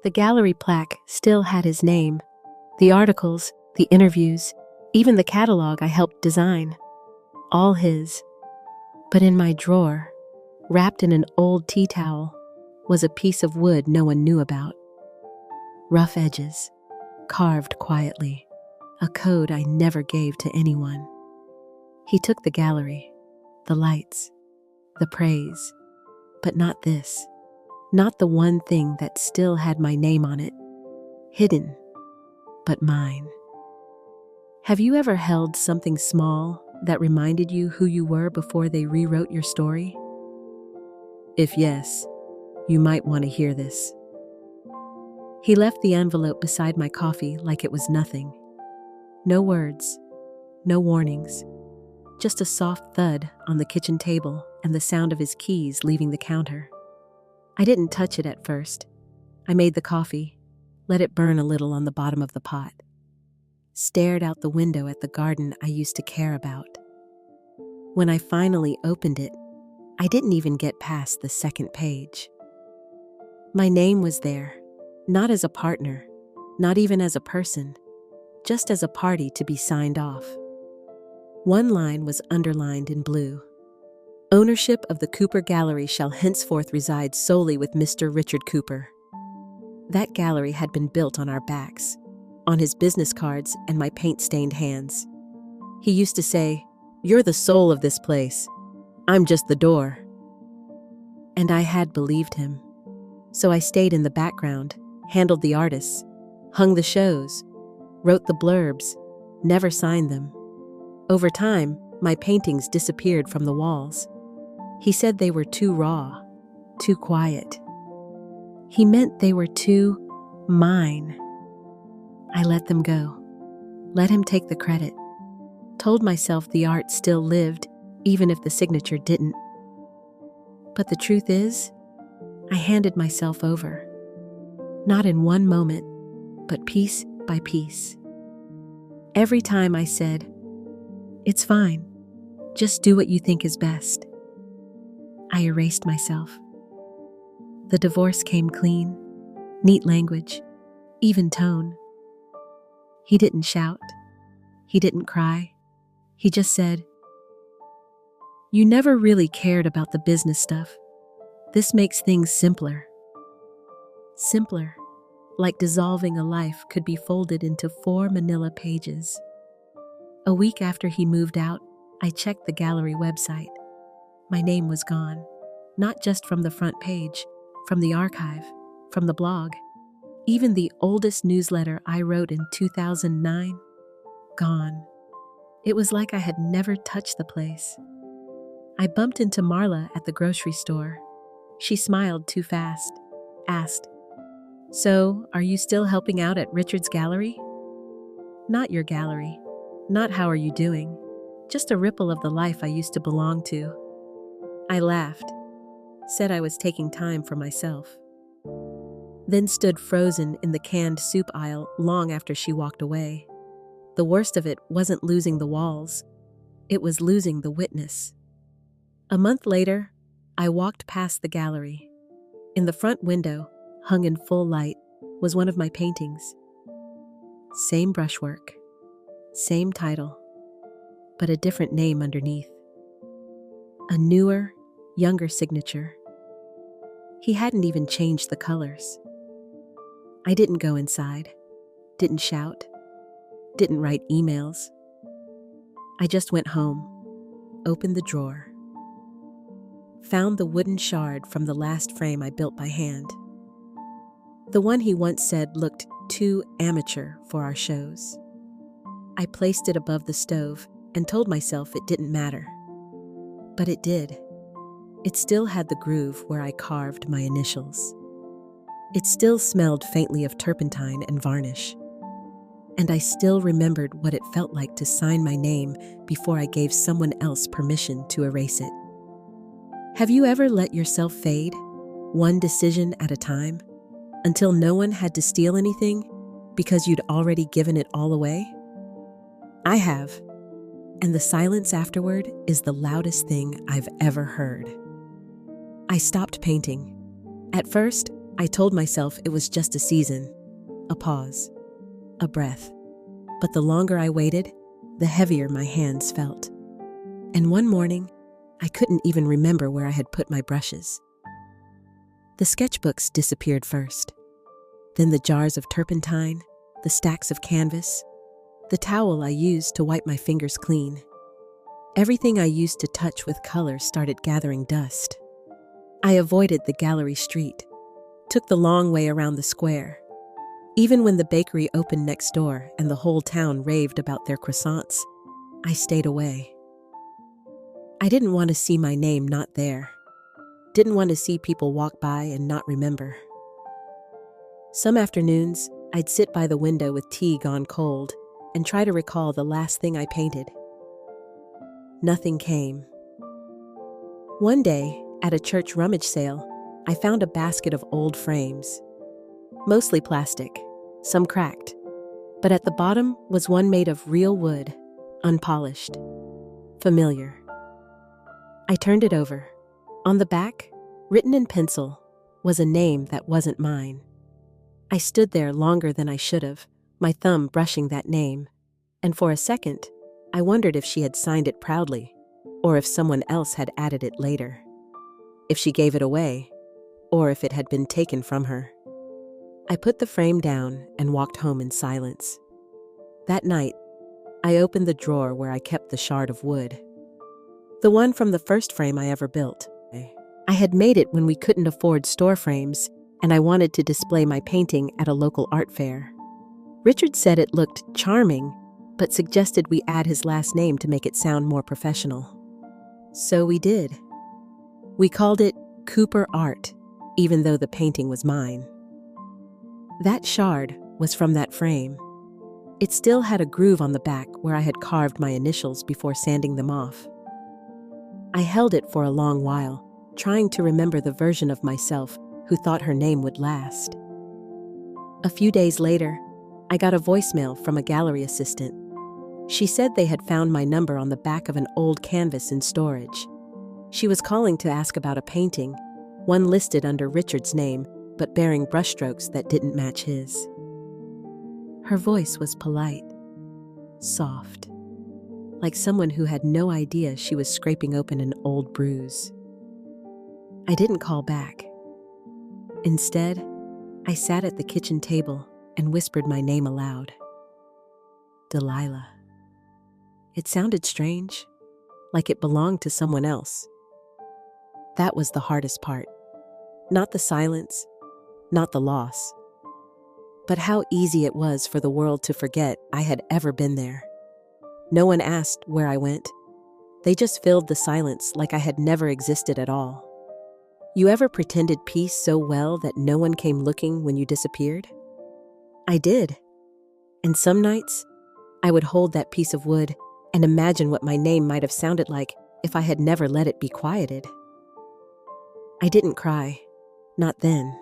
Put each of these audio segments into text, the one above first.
The gallery plaque still had his name, the articles, the interviews, even the catalog I helped design. All his. But in my drawer, wrapped in an old tea towel, was a piece of wood no one knew about. Rough edges, carved quietly, a code I never gave to anyone. He took the gallery, the lights, the praise, but not this. Not the one thing that still had my name on it, hidden, but mine. Have you ever held something small that reminded you who you were before they rewrote your story? If yes, you might want to hear this. He left the envelope beside my coffee like it was nothing. No words, no warnings, just a soft thud on the kitchen table and the sound of his keys leaving the counter. I didn't touch it at first. I made the coffee, let it burn a little on the bottom of the pot, stared out the window at the garden I used to care about. When I finally opened it, I didn't even get past the second page. My name was there, not as a partner, not even as a person, just as a party to be signed off. One line was underlined in blue. Ownership of the Cooper Gallery shall henceforth reside solely with Mr. Richard Cooper. That gallery had been built on our backs, on his business cards and my paint-stained hands. He used to say, "You're the soul of this place. I'm just the door." And I had believed him. So I stayed in the background, handled the artists, hung the shows, wrote the blurbs, never signed them. Over time, my paintings disappeared from the walls. He said they were too raw, too quiet. He meant they were too mine. I let them go, let him take the credit, told myself the art still lived, even if the signature didn't. But the truth is, I handed myself over, not in one moment, but piece by piece. Every time I said, "It's fine, just do what you think is best," I erased myself. The divorce came clean, neat language, even tone. He didn't shout. He didn't cry. He just said, "You never really cared about the business stuff. This makes things simpler." Simpler, like dissolving a life could be folded into 4 manila pages. A week after he moved out, I checked the gallery website. My name was gone, not just from the front page, from the archive, from the blog. Even the oldest newsletter I wrote in 2009, gone. It was like I had never touched the place. I bumped into Marla at the grocery store. She smiled too fast, asked, "So, are you still helping out at Richard's gallery?" "Not your gallery. Not how are you doing. Just a ripple of the life I used to belong to." I laughed, said I was taking time for myself, then stood frozen in the canned soup aisle long after she walked away. The worst of it wasn't losing the walls. It was losing the witness. A month later, I walked past the gallery. In the front window, hung in full light, was one of my paintings. Same brushwork, same title, but a different name underneath. A newer, younger signature. He hadn't even changed the colors. I didn't go inside, didn't shout, didn't write emails. I just went home, opened the drawer, found the wooden shard from the last frame I built by hand. The one he once said looked too amateur for our shows. I placed it above the stove and told myself it didn't matter. But it did. It still had the groove where I carved my initials. It still smelled faintly of turpentine and varnish. And I still remembered what it felt like to sign my name before I gave someone else permission to erase it. Have you ever let yourself fade, one decision at a time, until no one had to steal anything because you'd already given it all away? I have. And the silence afterward is the loudest thing I've ever heard. I stopped painting. At first, I told myself it was just a season, a pause, a breath. But the longer I waited, the heavier my hands felt. And one morning, I couldn't even remember where I had put my brushes. The sketchbooks disappeared first. Then the jars of turpentine, the stacks of canvas, the towel I used to wipe my fingers clean. Everything I used to touch with color started gathering dust. I avoided the gallery street, took the long way around the square. Even when the bakery opened next door and the whole town raved about their croissants, I stayed away. I didn't want to see my name not there. Didn't want to see people walk by and not remember. Some afternoons, I'd sit by the window with tea gone cold and try to recall the last thing I painted. Nothing came. One day, at a church rummage sale, I found a basket of old frames. Mostly plastic, some cracked, but at the bottom was one made of real wood, unpolished, familiar. I turned it over. On the back, written in pencil, was a name that wasn't mine. I stood there longer than I should have, my thumb brushing that name, and for a second, I wondered if she had signed it proudly, or if someone else had added it later. If she gave it away, or if it had been taken from her. I put the frame down and walked home in silence. That night, I opened the drawer where I kept the shard of wood. The one from the first frame I ever built. I had made it when we couldn't afford store frames, and I wanted to display my painting at a local art fair. Richard said it looked charming, but suggested we add his last name to make it sound more professional. So we did. We called it Cooper Art, even though the painting was mine. That shard was from that frame. It still had a groove on the back where I had carved my initials before sanding them off. I held it for a long while, trying to remember the version of myself who thought her name would last. A few days later, I got a voicemail from a gallery assistant. She said they had found my number on the back of an old canvas in storage. She was calling to ask about a painting, one listed under Richard's name, but bearing brushstrokes that didn't match his. Her voice was polite, soft, like someone who had no idea she was scraping open an old bruise. I didn't call back. Instead, I sat at the kitchen table and whispered my name aloud. Delilah. It sounded strange, like it belonged to someone else. That was the hardest part. Not the silence, not the loss, but how easy it was for the world to forget I had ever been there. No one asked where I went. They just filled the silence like I had never existed at all. You ever pretended peace so well that no one came looking when you disappeared? I did. And some nights, I would hold that piece of wood and imagine what my name might have sounded like if I had never let it be quieted. I didn't cry, not then.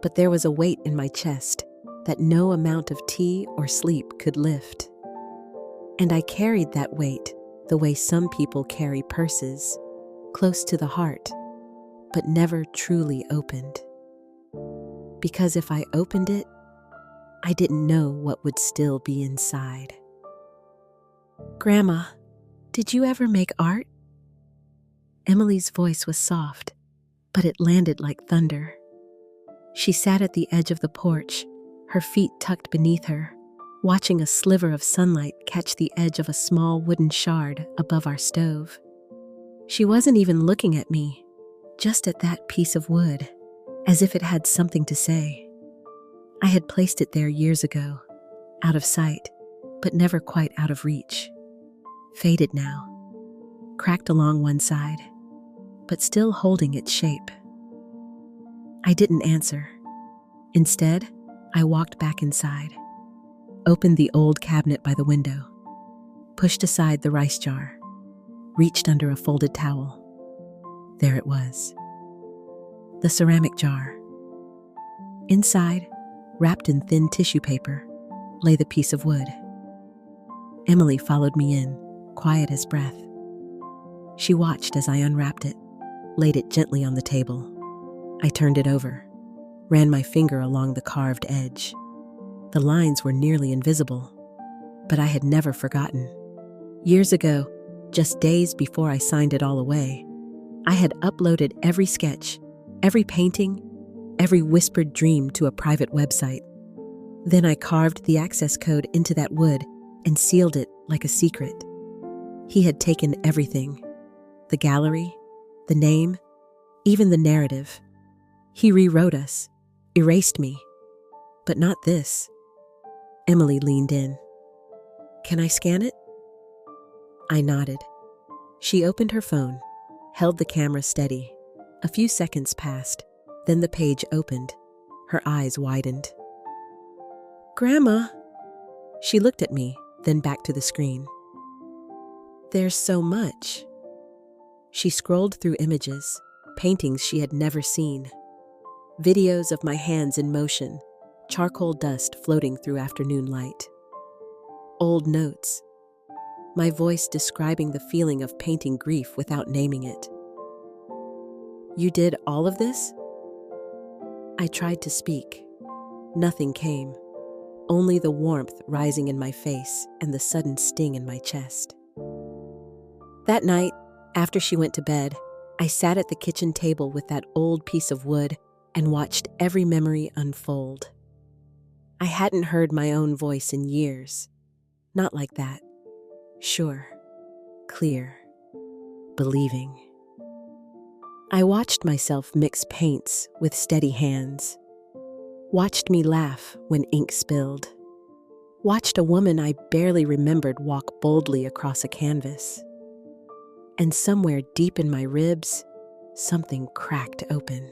But there was a weight in my chest that no amount of tea or sleep could lift. And I carried that weight the way some people carry purses, close to the heart, but never truly opened. Because if I opened it, I didn't know what would still be inside. Grandma, did you ever make art? Emily's voice was soft, but it landed like thunder. She sat at the edge of the porch, her feet tucked beneath her, watching a sliver of sunlight catch the edge of a small wooden shard above our stove. She wasn't even looking at me, just at that piece of wood, as if it had something to say. I had placed it there years ago, out of sight, but never quite out of reach. Faded now, cracked along one side, but still holding its shape. I didn't answer. Instead, I walked back inside, opened the old cabinet by the window, pushed aside the rice jar, reached under a folded towel. There it was. The ceramic jar. Inside, wrapped in thin tissue paper, lay the piece of wood. Emily followed me in, quiet as breath. She watched as I unwrapped it, laid it gently on the table. I turned it over. ran my finger along the carved edge. The lines were nearly invisible, but I had never forgotten. Years ago, just days before I signed it all away, I had uploaded every sketch, every painting, every whispered dream to a private website. Then I carved the access code into that wood and sealed it like a secret. He had taken everything: the gallery, the name, even the narrative. He rewrote us, erased me, but not this. Emily leaned in. "Can I scan it?" I nodded. She opened her phone, held the camera steady. A few seconds passed, then the page opened. Her eyes widened. "Grandma!" She looked at me, then back to the screen. "There's so much." She scrolled through images, paintings she had never seen. Videos of my hands in motion, charcoal dust floating through afternoon light. Old notes. My voice describing the feeling of painting grief without naming it. "You did all of this?" I tried to speak. Nothing came. Only the warmth rising in my face and the sudden sting in my chest. That night, after she went to bed, I sat at the kitchen table with that old piece of wood and watched every memory unfold. I hadn't heard my own voice in years. Not like that. Sure. Clear. Believing. I watched myself mix paints with steady hands. Watched me laugh when ink spilled. Watched a woman I barely remembered walk boldly across a canvas. And somewhere deep in my ribs, something cracked open.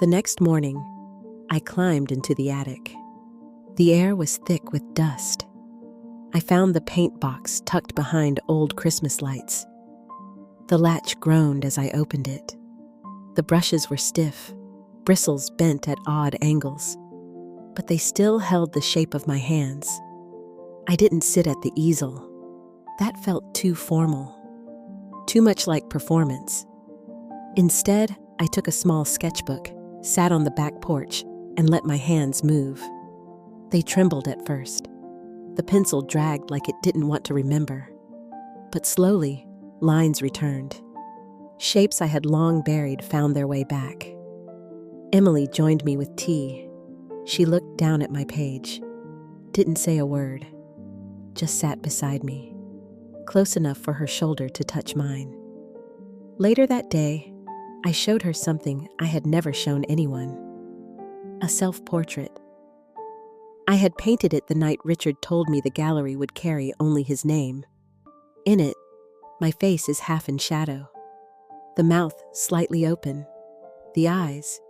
The next morning, I climbed into the attic. The air was thick with dust. I found the paint box tucked behind old Christmas lights. The latch groaned as I opened it. The brushes were stiff, bristles bent at odd angles, but they still held the shape of my hands. I didn't sit at the easel. That felt too formal, too much like performance. Instead, I took a small sketchbook, sat on the back porch, and let my hands move. They trembled at first. The pencil dragged like it didn't want to remember. But slowly, lines returned. Shapes I had long buried found their way back. Emily joined me with tea. She looked down at my page, didn't say a word, just sat beside me, close enough for her shoulder to touch mine. Later that day, I showed her something I had never shown anyone. A self-portrait. I had painted it the night Richard told me the gallery would carry only his name. In it, my face is half in shadow. The mouth slightly open. The eyes,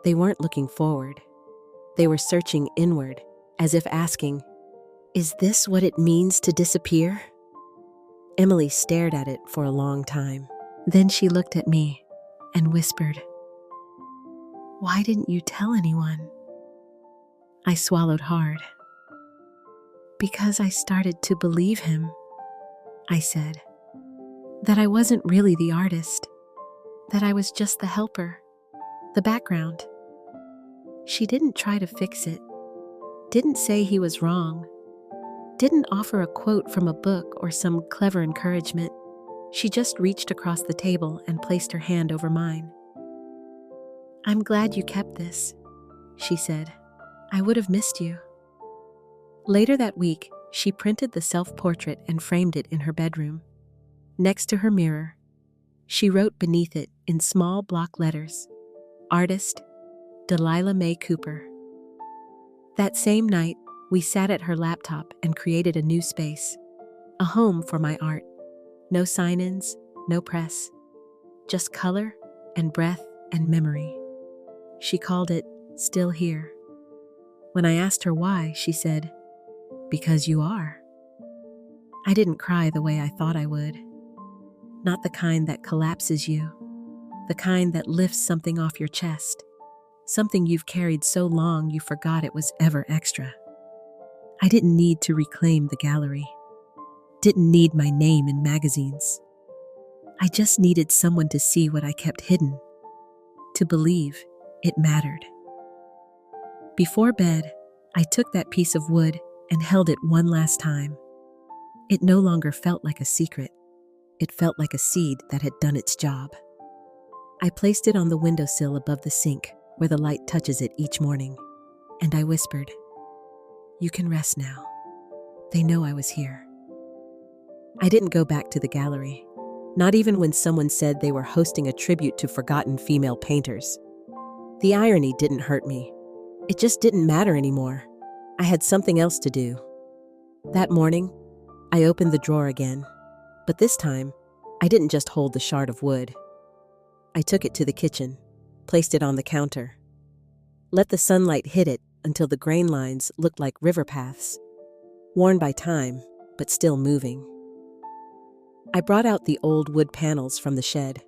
they weren't looking forward. They were searching inward, as if asking, "Is this what it means to disappear?" Emily stared at it for a long time. Then she looked at me and whispered, "Why didn't you tell anyone?" I swallowed hard. "Because I started to believe him," I said. "That I wasn't really the artist. That I was just the helper, the background." She didn't try to fix it. Didn't say he was wrong. Didn't offer a quote from a book or some clever encouragement. She just reached across the table and placed her hand over mine. "I'm glad you kept this," she said. "I would have missed you." Later that week, she printed the self-portrait and framed it in her bedroom. Next to her mirror, she wrote beneath it in small block letters, "Artist, Delilah May Cooper." That same night, we sat at her laptop and created a new space, a home for my art. No sign-ins, no press, just color and breath and memory. She called it "Still Here." When I asked her why, she said, "Because you are." I didn't cry the way I thought I would. Not the kind that collapses you, the kind that lifts something off your chest, something you've carried so long you forgot it was ever extra. I didn't need to reclaim the gallery. Didn't need my name in magazines. I just needed someone to see what I kept hidden, to believe, It mattered. Before bed, I took that piece of wood and held it one last time. It no longer felt like a secret. It felt like a seed that had done its job. I placed it on the windowsill above the sink, where the light touches it each morning, and I whispered, "You can rest now. They know I was here." I didn't go back to the gallery, not even when someone said they were hosting a tribute to forgotten female painters. The irony didn't hurt me. It just didn't matter anymore. I had something else to do. That morning, I opened the drawer again, but this time, I didn't just hold the shard of wood. I took it to the kitchen, placed it on the counter, let the sunlight hit it until the grain lines looked like river paths, worn by time, but still moving. I brought out the old wood panels from the shed,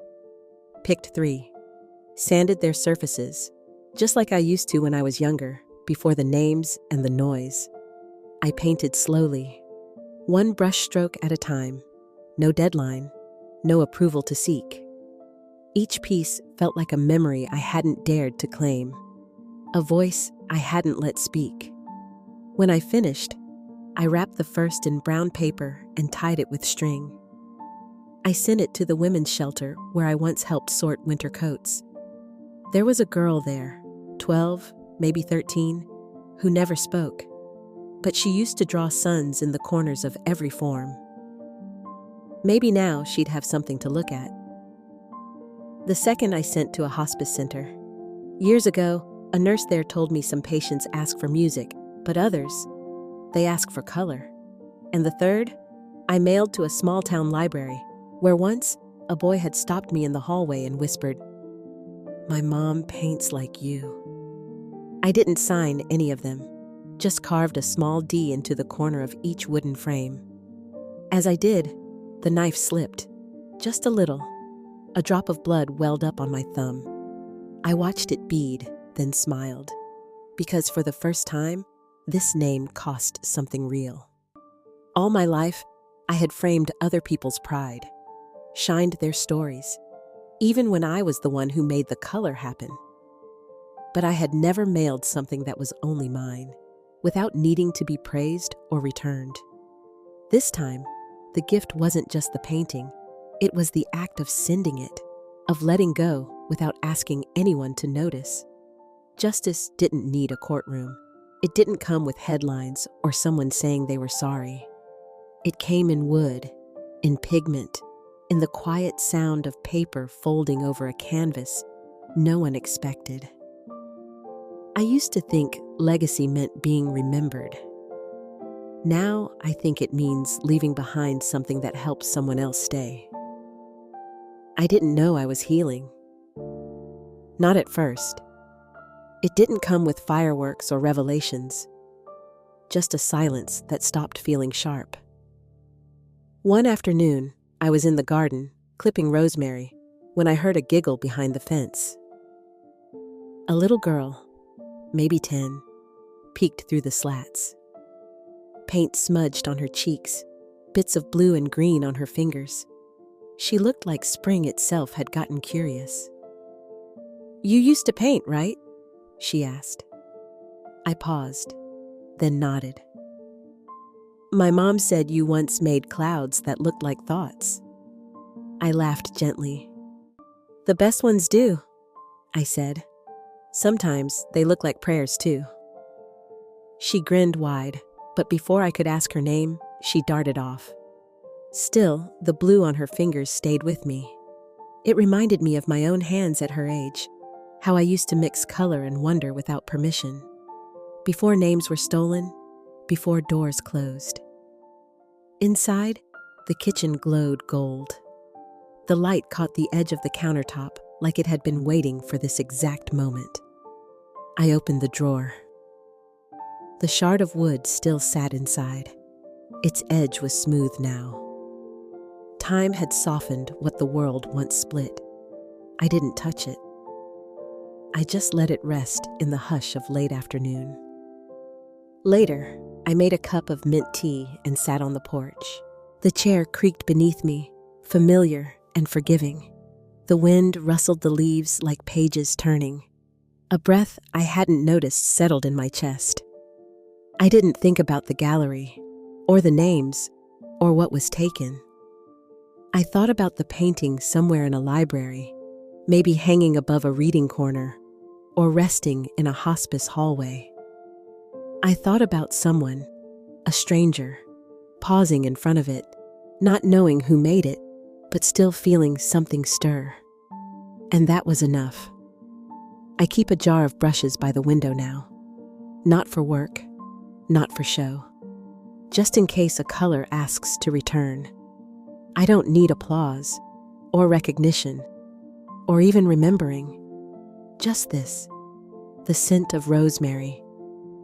picked 3, sanded their surfaces, just like I used to when I was younger, before the names and the noise. I painted slowly, one brushstroke at a time, no deadline, no approval to seek. Each piece felt like a memory I hadn't dared to claim, a voice I hadn't let speak. When I finished, I wrapped the first in brown paper and tied it with string. I sent it to the women's shelter where I once helped sort winter coats. There was a girl there, 12, maybe 13, who never spoke, but she used to draw suns in the corners of every form. Maybe now she'd have something to look at. The second I sent to a hospice center. Years ago, a nurse there told me some patients ask for music, but others, they ask for color. And the third, I mailed to a small-town library, where once a boy had stopped me in the hallway and whispered, "My mom paints like you." I didn't sign any of them, just carved a small D into the corner of each wooden frame. As I did, the knife slipped, just a little. A drop of blood welled up on my thumb. I watched it bead, then smiled, because for the first time, this name cost something real. All my life, I had framed other people's pride, shined their stories, even when I was the one who made the color happen. But I had never mailed something that was only mine, without needing to be praised or returned. This time, the gift wasn't just the painting, it was the act of sending it, of letting go without asking anyone to notice. Justice didn't need a courtroom. It didn't come with headlines or someone saying they were sorry. It came in wood, in pigment, in the quiet sound of paper folding over a canvas no one expected. I used to think legacy meant being remembered. Now I think it means leaving behind something that helps someone else stay. I didn't know I was healing. Not at first. It didn't come with fireworks or revelations, just a silence that stopped feeling sharp. One afternoon, I was in the garden, clipping rosemary, when I heard a giggle behind the fence. A little girl, maybe 10, peeked through the slats. Paint smudged on her cheeks, bits of blue and green on her fingers. She looked like spring itself had gotten curious. "You used to paint, right?" she asked. I paused, then nodded. "My mom said you once made clouds that looked like thoughts." I laughed gently. "The best ones do," I said. "Sometimes they look like prayers too." She grinned wide, but before I could ask her name, she darted off. Still, the blue on her fingers stayed with me. It reminded me of my own hands at her age, how I used to mix color and wonder without permission. Before names were stolen, before doors closed. Inside, the kitchen glowed gold. The light caught the edge of the countertop like it had been waiting for this exact moment. I opened the drawer. The shard of wood still sat inside. Its edge was smooth now. Time had softened what the world once split. I didn't touch it. I just let it rest in the hush of late afternoon. Later, I made a cup of mint tea and sat on the porch. The chair creaked beneath me, familiar and forgiving. The wind rustled the leaves like pages turning. A breath I hadn't noticed settled in my chest. I didn't think about the gallery, or the names, or what was taken. I thought about the painting somewhere in a library, maybe hanging above a reading corner, or resting in a hospice hallway. I thought about someone, a stranger, pausing in front of it, not knowing who made it, but still feeling something stir. And that was enough. I keep a jar of brushes by the window now. Not for work, not for show. Just in case a color asks to return. I don't need applause, or recognition, or even remembering. Just this, the scent of rosemary,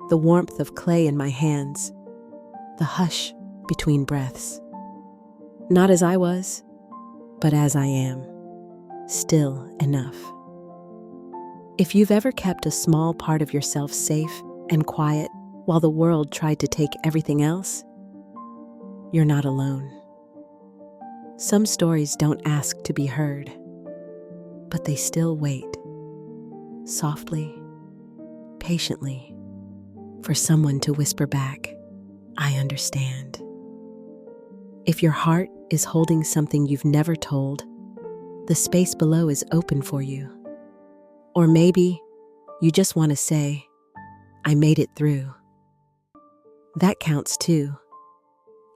the warmth of clay in my hands, the hush between breaths. Not as I was, but as I am, still enough. If you've ever kept a small part of yourself safe and quiet while the world tried to take everything else, you're not alone. Some stories don't ask to be heard, but they still wait, softly, patiently, for someone to whisper back, "I understand." If your heart is holding something you've never told, the space below is open for you. Or maybe you just want to say, "I made it through." That counts too.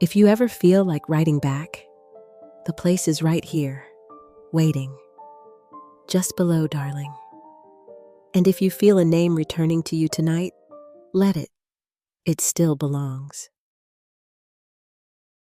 If you ever feel like writing back, the place is right here, waiting, just below, darling. And if you feel a name returning to you tonight, let it. It still belongs.